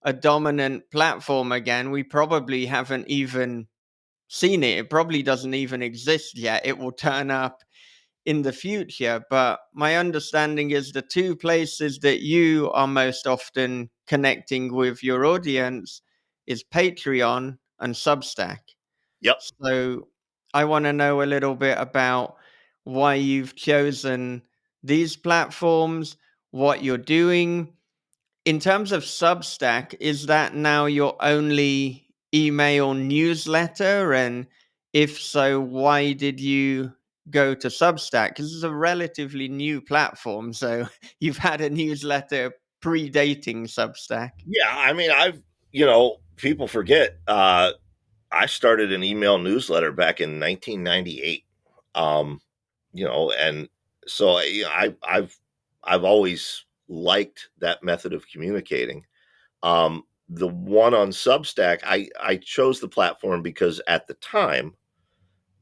S1: a dominant platform again, we probably haven't even seen it. It probably doesn't even exist yet. It will turn up in the future. But my understanding is the two places that you are most often connecting with your audience is Patreon and Substack.
S2: Yep.
S1: So I want to know a little bit about why you've chosen these platforms, what you're doing. In terms of Substack, is that now your only email newsletter? And if so, why did you go to Substack? Because it's a relatively new platform. So you've had a newsletter predating Substack.
S2: Yeah. I mean, people forget, I started an email newsletter back in 1998. Um, and so I've always liked that method of communicating. The one on Substack, I chose the platform because at the time,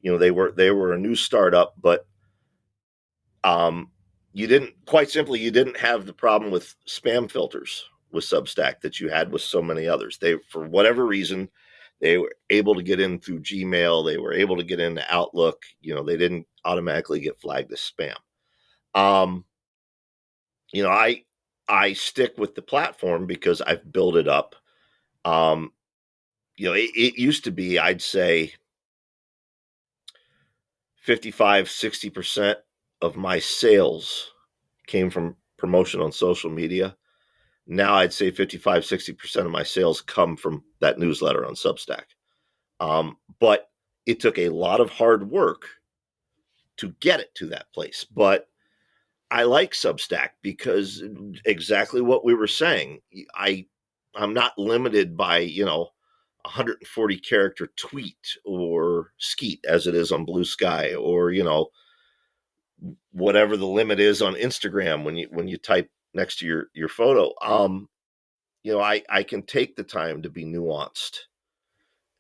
S2: they were a new startup, but um, you didn't have the problem with spam filters with Substack that you had with so many others. They, for whatever reason, they were able to get in through Gmail. They were able to get into Outlook. They didn't automatically get flagged as spam. Um, I stick with the platform because I've built it up. Um, it used to be, I'd say 55, 60% of my sales came from promotion on social media. Now I'd say 55, 60% of my sales come from that newsletter on Substack. But it took a lot of hard work to get it to that place. But I like Substack because exactly what we were saying. I'm not limited by 140 character tweet or skeet as it is on Blue Sky, or whatever the limit is on Instagram when you type next to your photo. I can take the time to be nuanced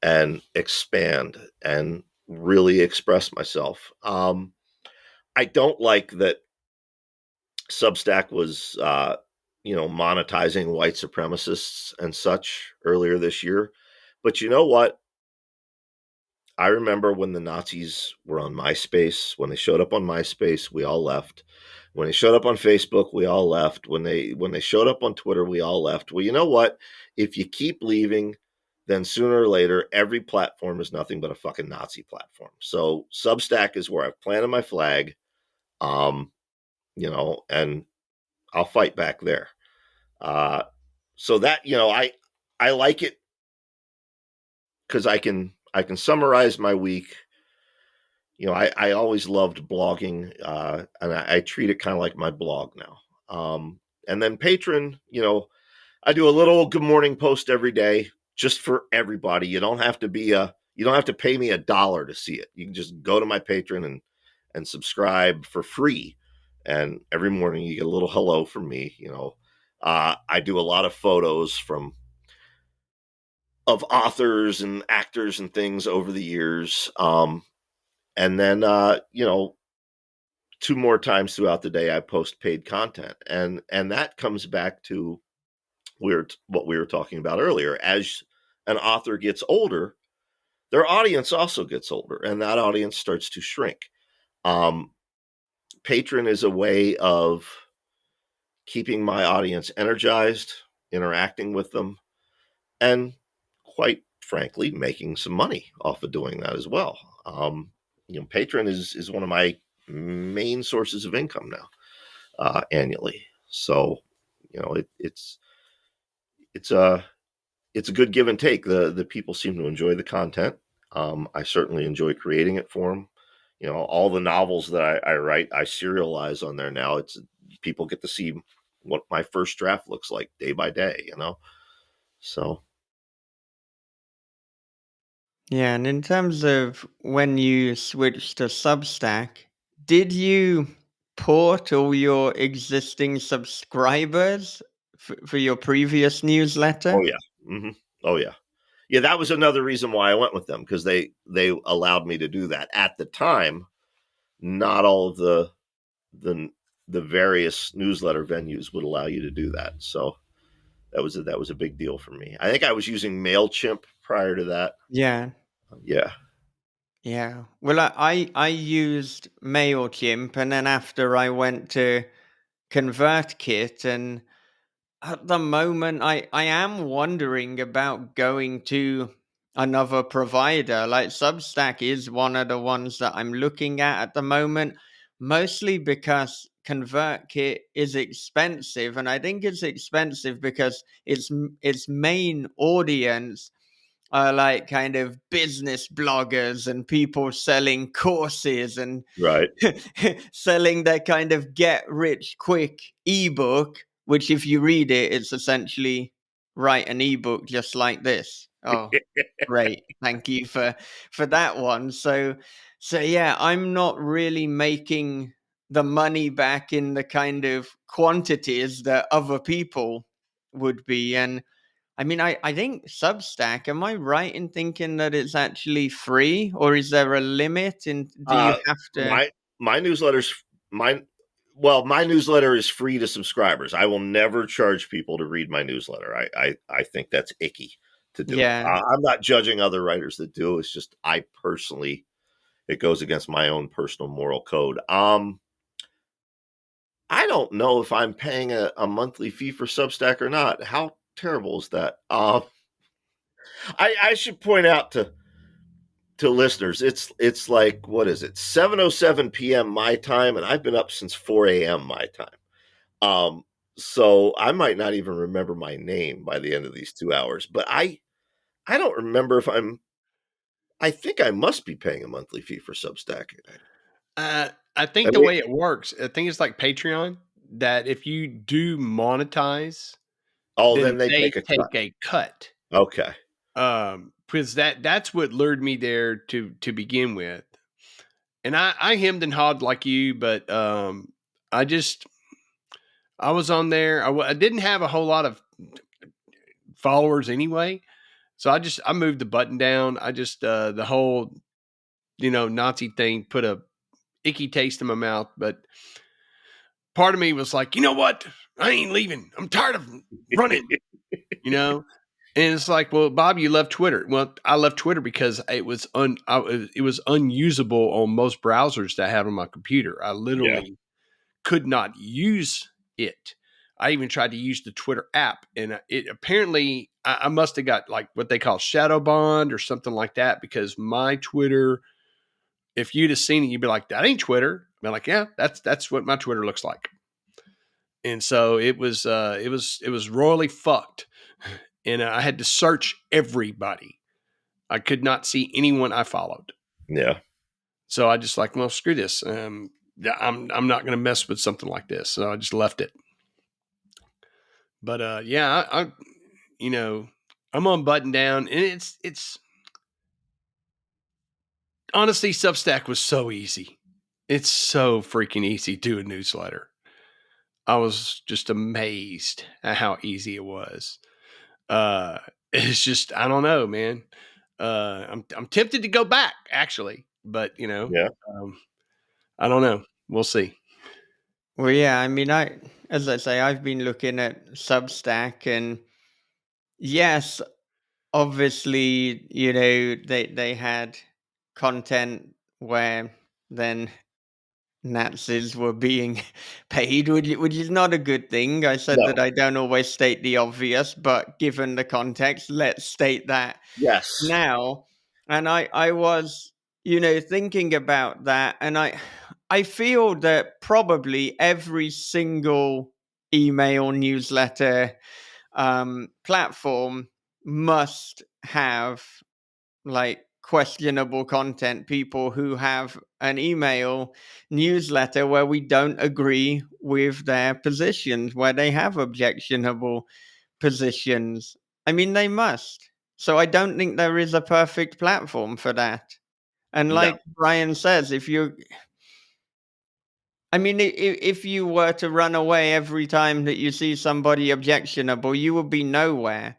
S2: and expand and really express myself. I don't like that Substack was, monetizing white supremacists and such earlier this year. But you know what? I remember when the Nazis were on MySpace. When they showed up on MySpace, we all left. When they showed up on Facebook, we all left. When they showed up on Twitter, we all left. Well, you know what? If you keep leaving, then sooner or later, every platform is nothing but a fucking Nazi platform. So Substack is where I've planted my flag. Um, and I'll fight back there. Uh, so that I like it because I can summarize my week. I always loved blogging, and I treat it kind of like my blog now. And then Patreon, I do a little good morning post every day just for everybody. You don't have to pay me $1 to see it. You can just go to my Patreon and subscribe for free. And every morning you get a little hello from me. I do a lot of photos of authors and actors and things over the years. And then, 2 more times throughout the day, I post paid content. And that comes back to what we were talking about earlier. As an author gets older, their audience also gets older, and that audience starts to shrink. Um, Patreon is a way of keeping my audience energized, interacting with them, and quite frankly making some money off of doing that as well. Patreon is one of my main sources of income now, annually. So, it's a it's a good give and take. The people seem to enjoy the content. I certainly enjoy creating it for them. All the novels that I write, I serialize on there now. It's People get to see what my first draft looks like day by day. So
S1: Yeah, and in terms of when you switched to Substack, did you port all your existing subscribers for your previous
S2: oh
S1: newsletter?
S2: yeah, hmm oh yeah, yeah. That was another reason why I went with them, because they allowed me to do that at the time. Not all of the the various newsletter venues would allow you to do that. So that was a big deal for me. I think I was using Mailchimp prior to that.
S1: Yeah,
S2: Yeah.
S1: yeah. Well, I used Mailchimp, and then after I went to ConvertKit, and at the moment, I am wondering about going to another provider. Like Substack is one of the ones that I'm looking at the moment, mostly because ConvertKit is expensive, and I think it's expensive because its main audience are like kind of business bloggers and people selling courses and
S2: Right.
S1: selling their kind of get rich quick ebook, which if you read it, it's essentially write an ebook just like this. Oh, great. Thank you for that one. So yeah, I'm not really making the money back in the kind of quantities that other people would be. And I mean, I think Substack, am I right in thinking that it's actually free, or is there a limit? And do you
S2: Uh,
S1: have to?
S2: my newsletters my my newsletter is free to subscribers. I will never charge people to read my newsletter. I think that's icky to do it.
S1: Yeah.
S2: I'm not judging other writers that do. It's just I personally, it goes against my own personal moral code. I don't know if I'm paying a monthly fee for Substack or not. How terrible is that? I should point out to listeners, it's like, what is it, 7:07 p.m. my time, and I've been up since 4 a.m. my time. Um, so I might not even remember my name by the end of these 2 hours. But I don't remember if I think I must be paying a monthly fee for Substack.
S3: I
S2: I
S3: think the
S2: mean,
S3: way it works, I think it's like Patreon, that if you do monetize,
S2: oh, then
S3: then
S2: they
S3: they
S2: take a cut.
S3: take a cut.
S2: Okay.
S3: Because that's what lured me there to begin with. And I hemmed and hawed like you, but I just I was on there. I didn't have a whole lot of followers anyway, so I moved the button down. I just the whole Nazi thing put a icky taste in my mouth, but part of me was like, you know what? I ain't leaving. I'm tired of running, you know? And it's like, well, Bob, you left Twitter. Well, I left Twitter because it was unusable on most browsers that I have on my computer. I
S2: Yeah.
S3: literally could not use it. I even tried to use the Twitter app, and it apparently I must have got like what they call shadow bond or something like that, because my Twitter, if you'd have seen it, you'd be like, that ain't Twitter. I'd be like, yeah, that's what my Twitter looks like. And so it was royally fucked, and I had to search everybody. I could not see anyone I followed.
S2: Yeah.
S3: So I just like, well, screw this. I'm not going to mess with something like this. So I just left it. But yeah, you know I'm on button down, and it's honestly, Substack was so easy. It's so freaking easy to do a newsletter. I was just amazed at how easy it was. Uh, it's just I don't know, man. I'm tempted to go back actually, but
S2: Yeah.
S3: um, I don't know. We'll see.
S1: Well, yeah. I mean, as I say, I've been looking at Substack, and yes, obviously, they had content where then Nazis were being paid, which is not a good thing. I said that
S2: No.
S1: I don't always state the obvious, but given the context, let's state that
S2: Yes.
S1: now. And I was, thinking about that, and I feel that probably every single email newsletter platform must have like questionable content, people who have an email newsletter where we don't agree with their positions, where they have objectionable positions. I mean, they must. So I don't think there is a perfect platform for that. And
S2: No.
S1: like Brian says, if you were to run away every time that you see somebody objectionable, you would be nowhere.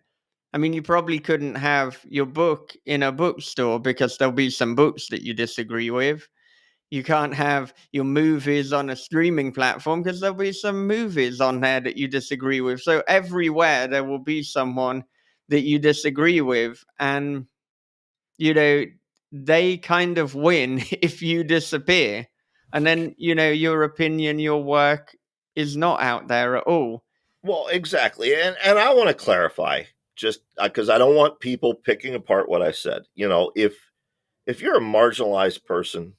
S1: I mean, you probably couldn't have your book in a bookstore because there'll be some books that you disagree with. You can't have your movies on a streaming platform because there'll be some movies on there that you disagree with. So everywhere there will be someone that you disagree with. And, you know, they kind of win if you disappear. And then, your opinion, your work is not out there at all.
S2: Well, exactly. And I want to clarify just because I don't want people picking apart what I said. If you're a marginalized person,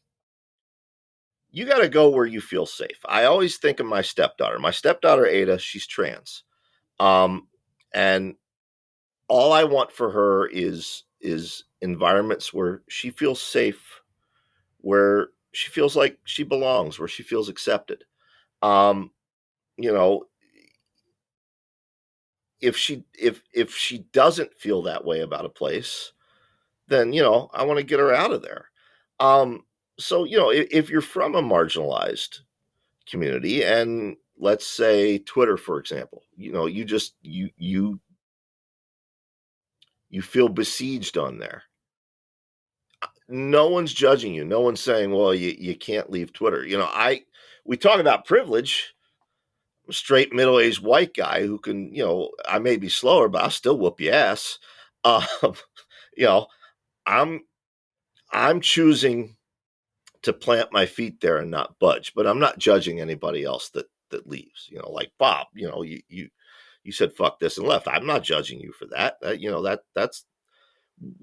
S2: you got to go where you feel safe. I always think of my stepdaughter. My stepdaughter Ada, she's trans. And all I want for her is environments where she feels safe, where she feels like she belongs, where she feels accepted. Um, you know, if she doesn't feel that way about a place, then I want to get her out of there. So if you're from a marginalized community, and let's say Twitter, for example, you just you feel besieged on there. No one's judging you. No one's saying, well, you can't leave Twitter. We talk about privilege. I'm a straight middle-aged white guy who can, I may be slower, but I'll still whoop your ass. Um, you know, I'm I'm choosing to plant my feet there and not budge, but I'm not judging anybody else that leaves. Like Bob, you said fuck this and left. I'm not judging you for that. That's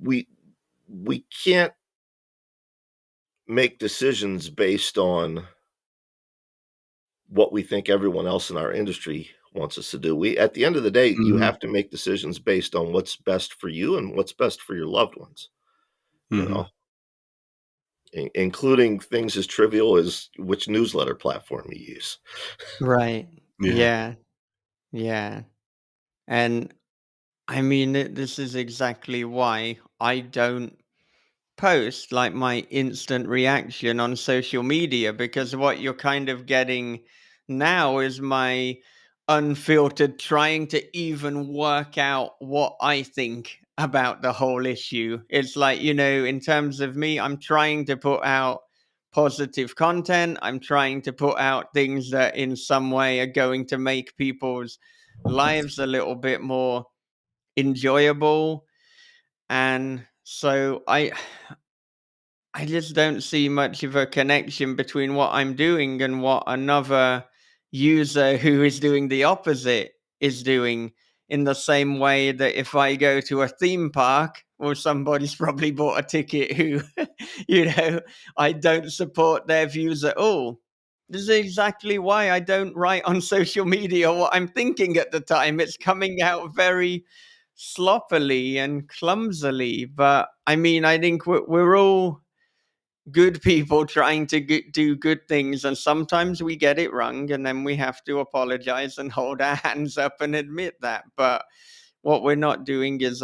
S2: we we can't make decisions based on what we think everyone else in our industry wants us to do. We At the end of the day, you
S3: Mhm.
S2: have to make decisions based on what's best for you and what's best for your loved ones, you
S3: Mhm.
S2: know, including things as trivial as which newsletter platform you use.
S1: Right.
S3: Yeah.
S1: Yeah. Yeah. And I mean, this is exactly why I don't post like my instant reaction on social media, because what you're kind of getting now is my unfiltered trying to even work out what I think about the whole issue. It's like, in terms of me, I'm trying to put out positive content. I'm trying to put out things that in some way are going to make people's lives a little bit more enjoyable. And so I just don't see much of a connection between what I'm doing and what another user who is doing the opposite is doing. In the same way that if I go to a theme park, well, somebody's probably bought a ticket who, you know, I don't support their views at all. This is exactly why I don't write on social media what I'm thinking at the time. It's coming out very sloppily and clumsily. But I mean, I think we're all good people trying to do good things, and sometimes we get it wrong, and then we have to apologize and hold our hands up and admit that. But what we're not doing is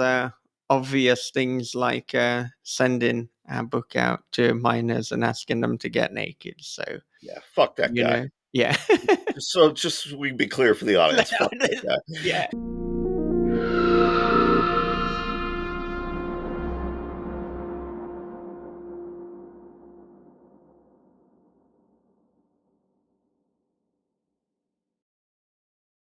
S1: obvious things like sending our book out to minors and asking them to get naked. So,
S2: Yeah, fuck that guy.
S1: yeah.
S2: Just so we be clear for the audience, fuck that guy.
S1: Yeah.